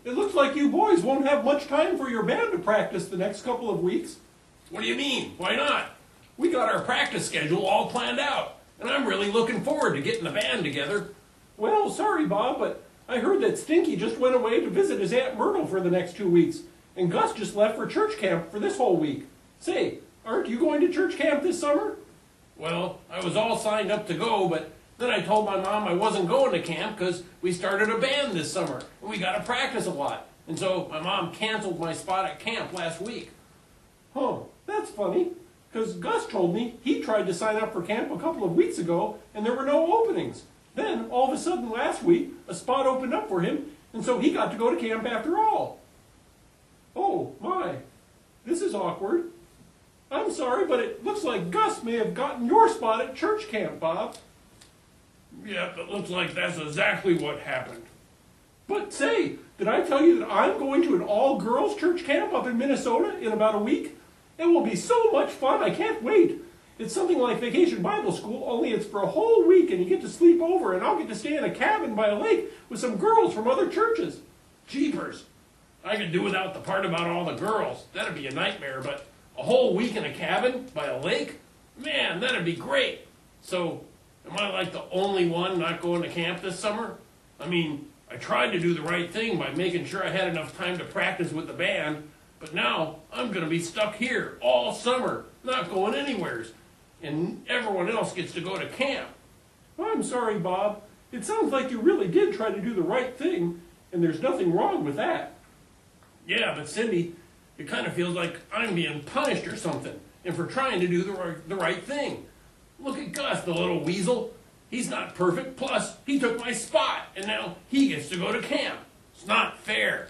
it looks like you boys won't have much time for your band to practice the next couple of weeks. What do you mean? Why not? We got our practice schedule all planned out, and I'm really looking forward to getting the band together. Well, sorry, Bob, but I heard that Stinky just went away to visit his Aunt Myrtle for the next 2 weeks, and Gus just left for church camp for this whole week. Say, aren't you going to church camp this summer? Well, I was all signed up to go, but then I told my mom I wasn't going to camp because we started a band this summer, and we got to practice a lot. And so my mom canceled my spot at camp last week. Huh, that's funny, because Gus told me he tried to sign up for camp a couple of weeks ago, and there were no openings. Then, all of a sudden last week, a spot opened up for him, and so he got to go to camp after all. Oh, my. This is awkward. I'm sorry, but it looks like Gus may have gotten your spot at church camp, Bob. Yep, it looks like that's exactly what happened. But say, did I tell you that I'm going to an all-girls church camp up in Minnesota in about a week? It will be so much fun, I can't wait. It's something like Vacation Bible School, only it's for a whole week and you get to sleep over and I'll get to stay in a cabin by a lake with some girls from other churches. Jeepers. I could do without the part about all the girls. That'd be a nightmare, but a whole week in a cabin by a lake? Man, that'd be great. So, am I like the only one not going to camp this summer? I mean, I tried to do the right thing by making sure I had enough time to practice with the band, but now I'm going to be stuck here all summer, not going anywheres, and everyone else gets to go to camp. I'm sorry, Bob. It sounds like you really did try to do the right thing, and there's nothing wrong with that. Yeah, but Cindy, it kind of feels like I'm being punished or something, and for trying to do the right thing. Look at Gus, the little weasel. He's not perfect, plus he took my spot, and now he gets to go to camp. It's not fair.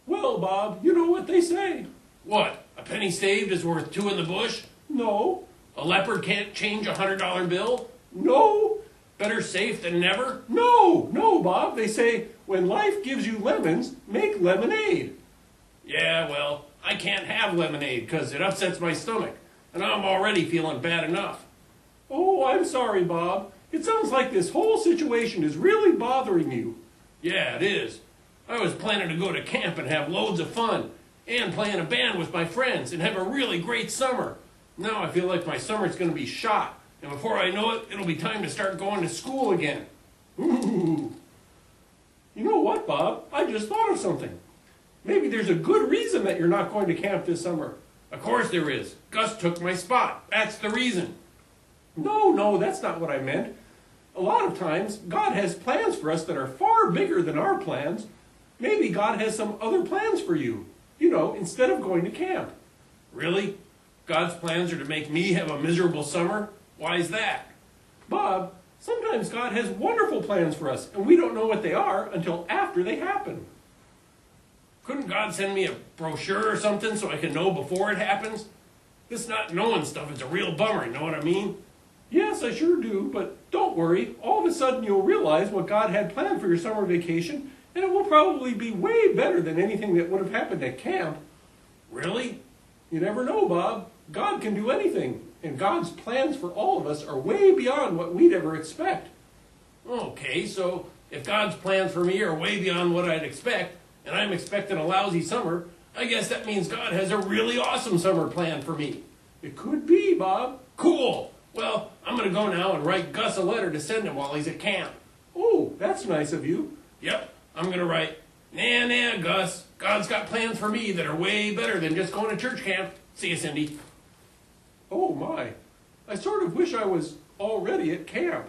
Well, Bob, you know what they say. What, a penny saved is worth two in the bush? No. A leopard can't change a $100 bill? No. Better safe than never? No, Bob. They say, when life gives you lemons, make lemonade. Yeah, well, I can't have lemonade because it upsets my stomach, and I'm already feeling bad enough. Oh, I'm sorry, Bob. It sounds like this whole situation is really bothering you. Yeah, it is. I was planning to go to camp and have loads of fun, and play in a band with my friends, and have a really great summer. Now I feel like my summer's going to be shot, and before I know it, it'll be time to start going to school again. Ooh. You know what, Bob? I just thought of something. Maybe there's a good reason that you're not going to camp this summer. Of course there is. Gus took my spot. That's the reason. No, that's not what I meant. A lot of times, God has plans for us that are far bigger than our plans. Maybe God has some other plans for you, instead of going to camp. Really? God's plans are to make me have a miserable summer? Why is that? Bob, sometimes God has wonderful plans for us, and we don't know what they are until after they happen. Couldn't God send me a brochure or something so I can know before it happens? This not knowing stuff is a real bummer, you know what I mean? Yes, I sure do, but don't worry. All of a sudden you'll realize what God had planned for your summer vacation, and it will probably be way better than anything that would have happened at camp. Really? You never know, Bob. God can do anything, and God's plans for all of us are way beyond what we'd ever expect. Okay, so if God's plans for me are way beyond what I'd expect, and I'm expecting a lousy summer, I guess that means God has a really awesome summer plan for me. It could be, Bob. Cool. Well, I'm going to go now and write Gus a letter to send him while he's at camp. Oh, that's nice of you. Yep, I'm going to write, Nah, Gus. God's got plans for me that are way better than just going to church camp. See you, Cindy. Oh, my. I sort of wish I was already at camp.